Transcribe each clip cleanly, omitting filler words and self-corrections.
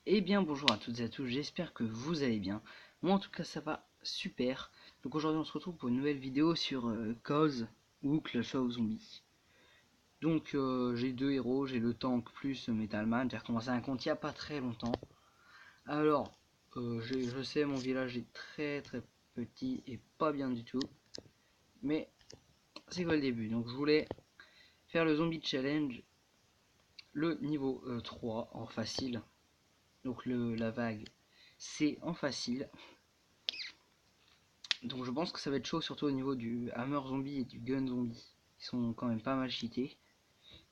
Eh bien bonjour à toutes et à tous, j'espère que vous allez bien. Moi en tout cas ça va super. Donc aujourd'hui on se retrouve pour une nouvelle vidéo sur COZ ou Clash of Zombies. Donc j'ai deux héros, j'ai le tank plus Metalman, j'ai recommencé un compte il n'y a pas très longtemps. Alors je sais mon village est très petit et pas bien du tout. Mais c'est quoi le début? Donc je voulais faire le zombie challenge, le niveau 3 en facile. Donc la vague c'est en facile. Donc je pense que ça va être chaud, surtout au niveau du hammer zombie et du gun zombie. Ils sont quand même pas mal cheatés.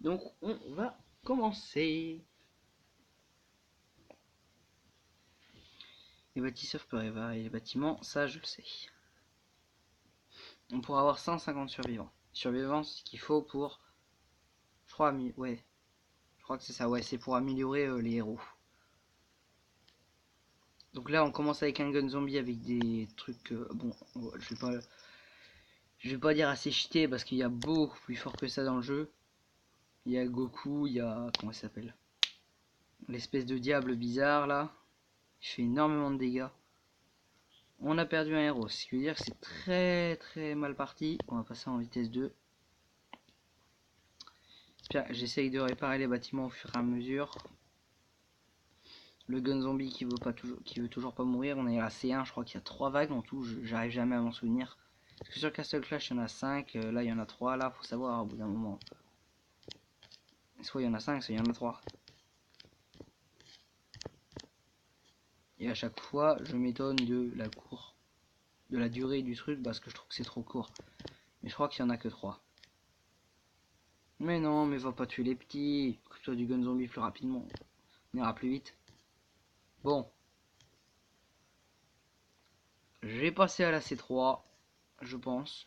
Donc on va commencer. Les bâtisseurs peuvent réparer les bâtiments, ça je le sais. On pourra avoir 150 survivants. Survivants, c'est ce qu'il faut pour... Je crois, ouais. Je crois que c'est ça, ouais, c'est pour améliorer les héros. Donc là on commence avec un gun zombie avec des trucs... bon, je vais pas dire assez cheaté parce qu'il y a beaucoup plus fort que ça dans le jeu. Il y a Goku, il y a... Comment il s'appelle? L'espèce de diable bizarre là. Il fait énormément de dégâts. On a perdu un héros, ce qui veut dire que c'est très mal parti. On va passer en vitesse 2. J'essaye de réparer les bâtiments au fur et à mesure. Le gun zombie qui veut toujours pas mourir. On est à C1, je crois qu'il y a 3 vagues en tout. J'arrive jamais à m'en souvenir. Parce que sur Castle Clash il y en a 5. Là il y en a 3. Là faut savoir au bout d'un moment. Soit il y en a 5, soit il y en a 3. Et à chaque fois je m'étonne de la durée du truc parce que je trouve que c'est trop court. Mais je crois qu'il y en a que 3. Mais non, mais va pas tuer les petits. Occupe-toi du gun zombie plus rapidement. On ira plus vite. Bon. J'ai passé à la C3. Je pense.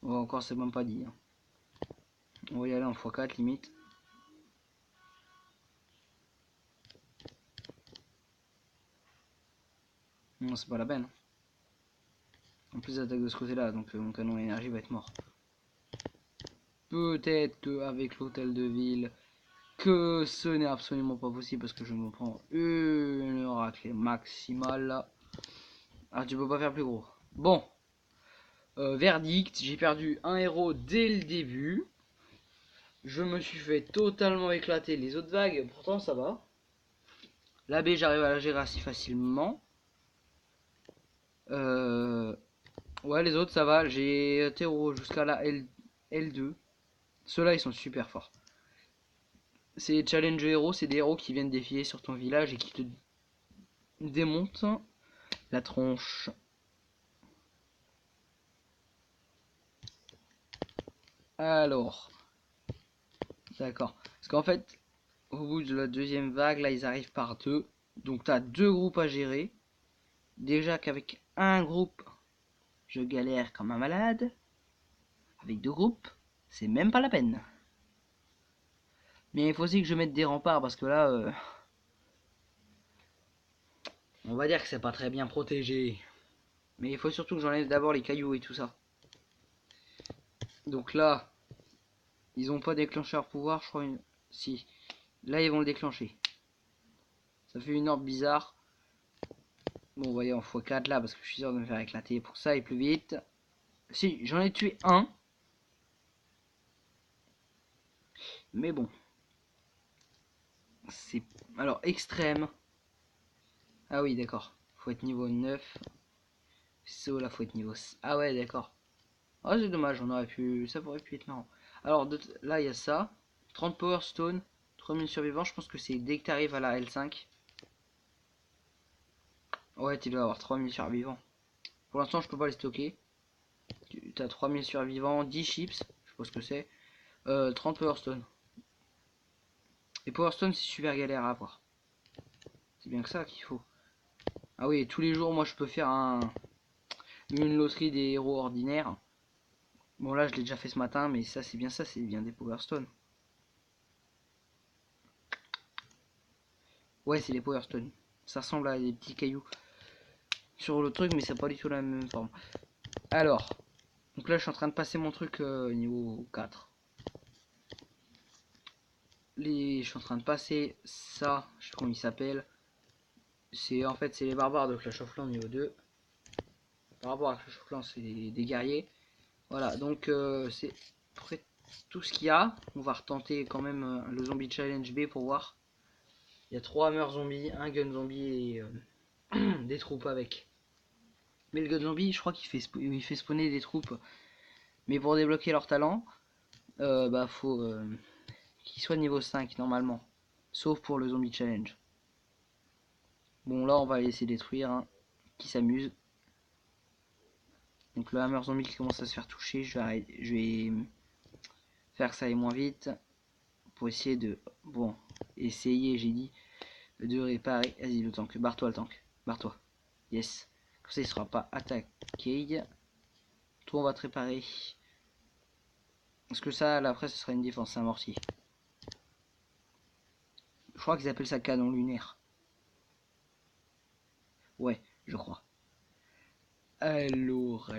Bon, encore c'est même pas dit. On va y aller en x4 limite. Non, c'est pas la peine. En plus d'attaque de ce côté là. Donc mon canon énergie va être mort. Peut-être qu'avec l'hôtel de ville. Que ce n'est absolument pas possible. Parce que je me prends une raclée maximale là. Ah, tu peux pas faire plus gros. Bon. Verdict, j'ai perdu un héros dès le début. Je me suis fait totalement éclater. Les autres vagues, pourtant ça va. La B, j'arrive à la gérer assez facilement. Ouais, les autres ça va. J'ai terreau jusqu'à la L2. Ceux-là, ils sont super forts. Ces challenge héros, c'est des héros qui viennent défiler sur ton village et qui te démontent la tronche. Alors, d'accord. Parce qu'en fait, au bout de la deuxième vague, là, ils arrivent par deux. Donc, tu as deux groupes à gérer. Déjà qu'avec un groupe, je galère comme un malade. Avec deux groupes, c'est même pas la peine. Mais il faut aussi que je mette des remparts parce que là, on va dire que c'est pas très bien protégé. Mais il faut surtout que j'enlève d'abord les cailloux et tout ça. Donc là, ils ont pas déclencheur pouvoir, je crois. Si, là ils vont le déclencher. Ça fait une orbe bizarre. Bon, vous voyez en x4 là parce que je suis sûr de me faire éclater pour ça et plus vite. Si, j'en ai tué un. Mais bon. C'est... Alors, extrême. Ah oui, d'accord. Faut être niveau 9. So, là, faut être niveau... Ah ouais, d'accord. Ah, c'est dommage, on aurait pu... Ça aurait pu être marrant. Alors, là, il y a ça. 30 Power Stone. 3000 survivants. Je pense que c'est dès que tu arrives à la L5. Ouais, tu dois avoir 3000 survivants. Pour l'instant, je peux pas les stocker. Tu as 3000 survivants, 10 chips. Je sais pas ce que c'est. 30 Power Stone. Et Power Stone, c'est super galère à avoir. C'est bien que ça qu'il faut. Ah oui, tous les jours, moi, je peux faire une loterie des héros ordinaires. Bon, là, je l'ai déjà fait ce matin, mais ça, c'est bien des Power Stone. Ouais, c'est les Power Stone. Ça ressemble à des petits cailloux sur le truc, mais c'est pas du tout la même forme. Alors, donc là, je suis en train de passer mon truc niveau 4. Je suis en train de passer ça, je sais pas comment il s'appelle. c'est en fait c'est les barbares de Clash of Clans niveau 2. Par rapport à Clash of Clans, c'est des guerriers. Voilà, donc c'est près tout ce qu'il y a. On va retenter quand même le zombie challenge B pour voir. Il y a 3 hammer zombies, un gun zombie et des troupes avec. Mais le gun zombie, je crois qu'il fait spawner des troupes. Mais pour débloquer leur talent, bah faut qu'ils soient niveau 5 normalement. Sauf pour le zombie challenge. Bon là on va laisser détruire, hein, qui s'amuse. Donc le hammer zombie qui commence à se faire toucher, je vais faire que ça aille moins vite. Pour essayer de... Bon, essayer j'ai dit de réparer. Vas-y le tank, barre-toi le tank. Barre-toi. Yes. Comme ça il sera pas attaqué. Toi on va te réparer. Parce que ça là après ce sera une défense, c'est un mortier. Je crois qu'ils appellent ça canon lunaire. Ouais, je crois. Alors.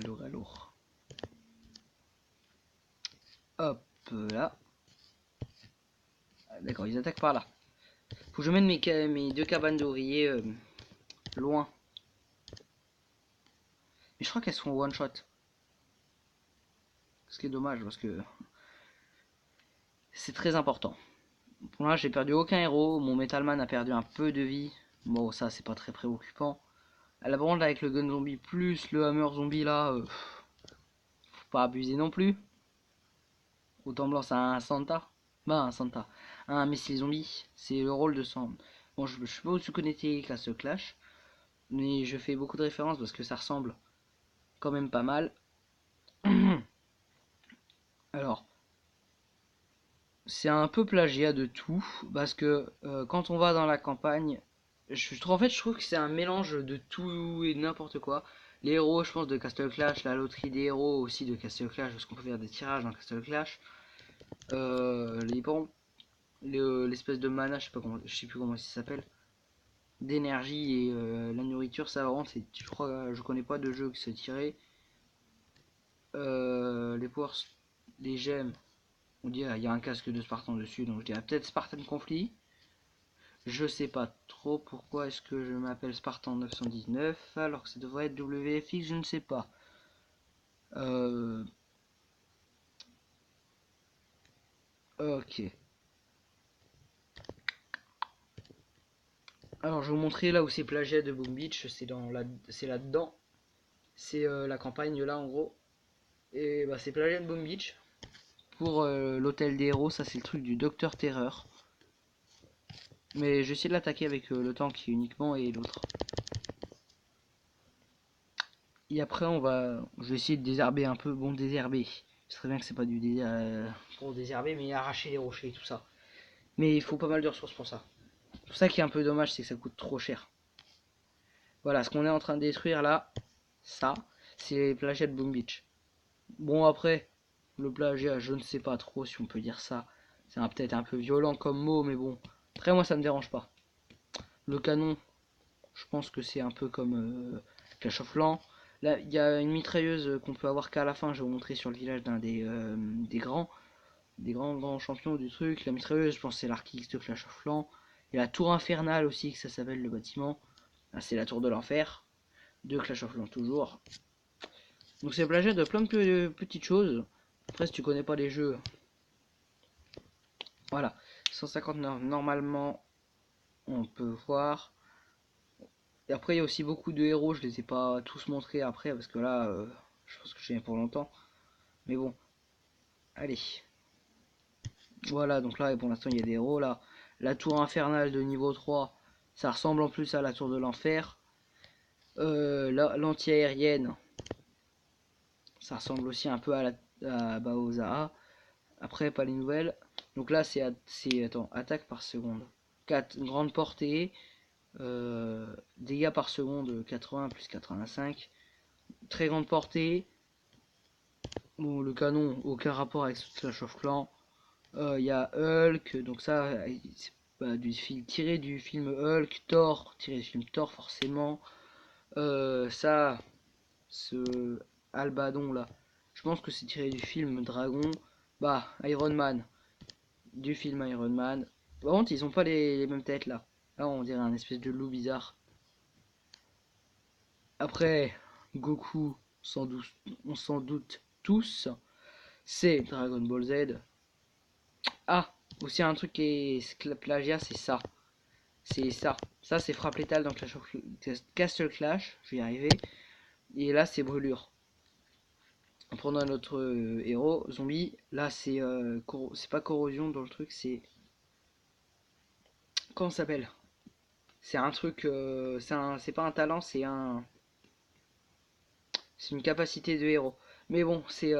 Hop là. D'accord, ils attaquent par là. Faut que je mette mes 2 cabanes d'ouvriers loin. Mais je crois qu'elles sont one shot. Ce qui est dommage parce que c'est très important. Pour là j'ai perdu aucun héros. Mon Metalman a perdu un peu de vie. Bon ça c'est pas très préoccupant. À la bande avec le gun zombie plus le hammer zombie là. Faut pas abuser non plus. Autant blanc c'est un Santa. Bah un Santa. Un missile zombie. C'est le rôle de son. Bon je sais pas où tu connais tes classes Clash. Mais je fais beaucoup de références parce que ça ressemble quand même pas mal. Alors, c'est un peu plagiat de tout parce que quand on va dans la campagne, en fait, je trouve que c'est un mélange de tout et n'importe quoi. Les héros, je pense, de Castle Clash, la loterie des héros aussi de Castle Clash, parce qu'on peut faire des tirages dans Castle Clash. Les bombes, l'espèce de mana, je sais plus comment ça s'appelle, d'énergie et la nourriture, ça vraiment, je crois, je connais pas de jeu qui se tirait. Les pouvoirs, les gemmes. On dit il y a un casque de Spartan dessus, donc je dirais peut-être Spartan Conflit. Je sais pas trop pourquoi est-ce que je m'appelle Spartan 919 alors que ça devrait être WFX, je ne sais pas. Ok. Alors je vais vous montrer là où c'est plagiat de Boom Beach, c'est là-dedans. C'est la campagne là en gros. Et bah c'est plagiat de Boom Beach. Pour l'hôtel des héros, ça c'est le truc du Docteur Terreur. Mais je vais essayer de l'attaquer avec le tank uniquement et l'autre. Et après je vais essayer de désherber un peu. Bon, désherber. Je sais très bien que c'est pas du désher pour désherber, mais arracher les rochers et tout ça. Mais il faut pas mal de ressources pour ça. Pour ça qui est un peu dommage, c'est que ça coûte trop cher. Voilà, ce qu'on est en train de détruire là, ça, c'est les plagiats de Boom Beach. Bon après, le plagiat, je ne sais pas trop si on peut dire ça. C'est peut-être un peu violent comme mot, mais bon. Après moi ça me dérange pas. Le canon, je pense que c'est un peu comme Clash of Clans. Là, il y a une mitrailleuse qu'on peut avoir qu'à la fin. Je vais vous montrer sur le village d'un des grands champions du truc. La mitrailleuse, je pense c'est l'Arc-X de Clash of Clans. Et la tour infernale aussi, que ça s'appelle le bâtiment. C'est la tour de l'enfer de Clash of Clans toujours. Donc c'est plagiat de plein de petites choses. Après si tu connais pas les jeux, voilà. 159 normalement on peut voir. Et après il y a aussi beaucoup de héros, je les ai pas tous montrés après parce que là je pense que je viens pour longtemps. Mais bon, allez. Voilà, donc là pour l'instant il y a des héros là. La tour infernale de niveau 3, ça ressemble en plus à la tour de l'enfer. L'anti-aérienne, ça ressemble aussi un peu à Baoza. Après pas les nouvelles. Donc là c'est attends, attaque par seconde. 4 grande portée. Dégâts par seconde 80 plus 85. Très grande portée. Bon, le canon, aucun rapport avec Clash of Clans. Il y a Hulk, donc ça, c'est tiré du film Hulk, Thor, tiré du film Thor forcément. Ça, ce Albadon là, je pense que c'est tiré du film Dragon. Bah, Iron Man, du film Iron Man. Par contre, ils ont pas les mêmes têtes là. Là, on dirait un espèce de loup bizarre. Après, Goku, on s'en doute tous, c'est Dragon Ball Z. Ah, aussi un truc qui est plagiat, c'est ça. C'est ça. Ça, c'est frappe létale dans Castle Clash. Je vais y arriver. Et là, c'est brûlure. En prenant notre héros, zombie. Là, c'est pas corrosion dans le truc, c'est. Comment ça s'appelle? C'est un truc. C'est pas un talent, c'est une capacité de héros. Mais bon, c'est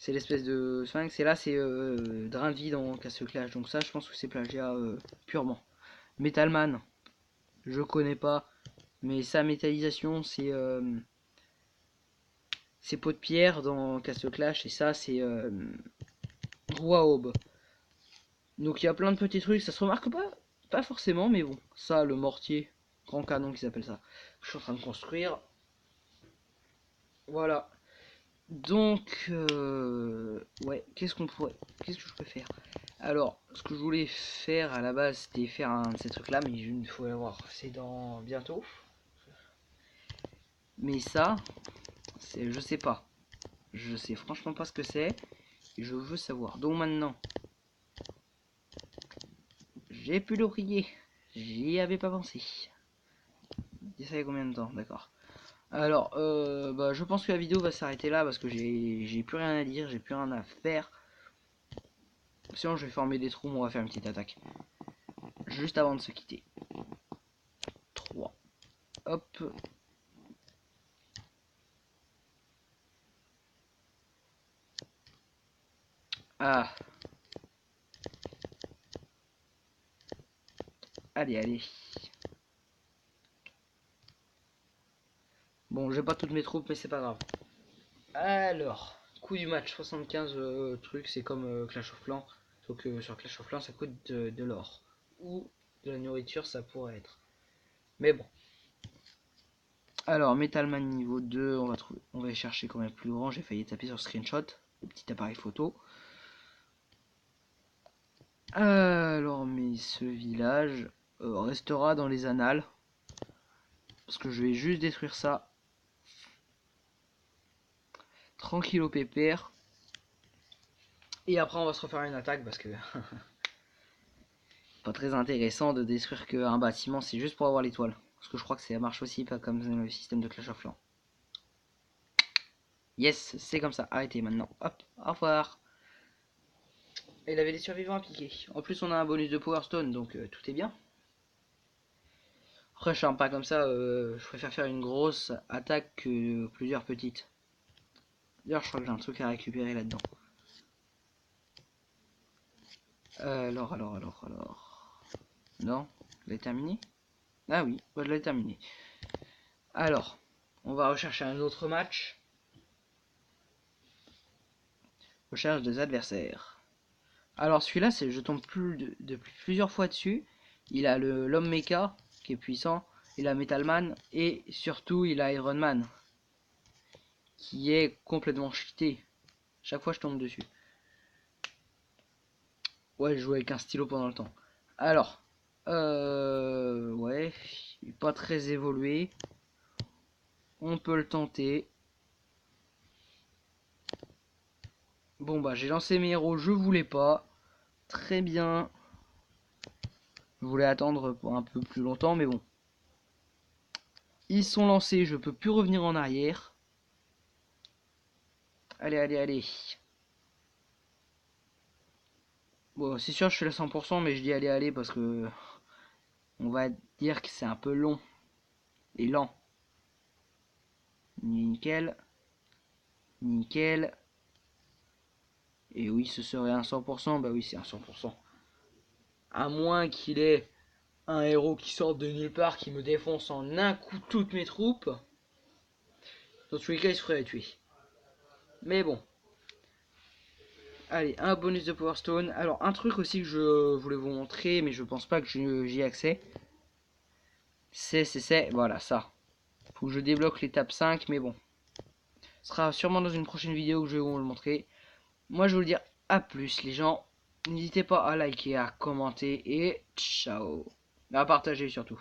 l'espèce de sphinx. Et là, c'est drain de vie dans Castle Clash. Donc, ça, je pense que c'est plagiat purement. Metalman, je connais pas. Mais sa métallisation, c'est pot de pierre dans Castle Clash. Et ça, c'est Roi Aube. Donc il y a plein de petits trucs. Ça se remarque pas forcément. Mais bon, ça, le mortier, grand canon qu'ils appellent ça. Je suis en train de construire. Voilà. Donc, ouais, qu'est-ce que je peux faire? Alors, ce que je voulais faire à la base, c'était faire un de ces trucs-là, mais il faut voir, c'est dans bientôt. Mais ça, je sais pas. Je sais franchement pas ce que c'est, et je veux savoir. Donc maintenant, j'ai pu l'ouvrier. J'y avais pas pensé. Et ça y a combien de temps? D'accord. Alors, bah, je pense que la vidéo va s'arrêter là parce que j'ai plus rien à dire, j'ai plus rien à faire. Sinon, je vais former des trous, on va faire une petite attaque. Juste avant de se quitter. 3. Hop. Ah. Allez, allez. Bon, j'ai pas toutes mes troupes, mais c'est pas grave. Alors, coût du match, 75 trucs, c'est comme Clash of Clans. Donc sur Clash of Clans, ça coûte de l'or. Ou de la nourriture, ça pourrait être. Mais bon. Alors, Metalman niveau 2, on va chercher quand même plus grand. J'ai failli taper sur screenshot, le petit appareil photo. Alors, mais ce village restera dans les annales. Parce que je vais juste détruire ça. Tranquille au pépère. Et après, on va se refaire une attaque parce que pas très intéressant de détruire qu'un bâtiment, c'est juste pour avoir l'étoile. Parce que je crois que ça marche aussi pas comme le système de Clash of Clans. Yes, c'est comme ça. Arrêtez maintenant. Hop, au revoir. Et il avait des survivants à piquer. En plus, on a un bonus de Power Stone, donc tout est bien. Après, je suis pas comme ça. Je préfère faire une grosse attaque que plusieurs petites. D'ailleurs, je crois que j'ai un truc à récupérer là-dedans. Alors. Non, je l'ai terminé? Ah oui, je l'ai terminé. Alors, on va rechercher un autre match. Recherche des adversaires. Alors celui-là, je tombe depuis plusieurs fois dessus. Il a l'homme mecha qui est puissant. Il a Metalman et surtout il a Iron Man qui est complètement cheaté. Chaque fois je tombe dessus. Ouais, je joue avec un stylo pendant le temps. Alors, ouais, il n'est pas très évolué. On peut le tenter. Bon bah j'ai lancé mes héros, je voulais pas. Très bien. Je voulais attendre pour un peu plus longtemps, mais bon. Ils sont lancés, je peux plus revenir en arrière. Allez. Bon, c'est sûr, je suis à 100%, mais je dis allez parce que on va dire que c'est un peu long et lent. Nickel. Et oui, ce serait un 100%, bah oui, c'est un 100%. À moins qu'il ait un héros qui sorte de nulle part, qui me défonce en un coup toutes mes troupes. Dans tous les cas, il se ferait tuer. Mais bon. Allez, un bonus de Power Stone. Alors, un truc aussi que je voulais vous montrer, mais je pense pas que j'y ai accès. Voilà, ça. Faut que je débloque l'étape 5, mais bon. Ce sera sûrement dans une prochaine vidéo que je vais vous le montrer. Moi, je vais vous dire à plus, les gens. N'hésitez pas à liker, à commenter et ciao. À partager surtout.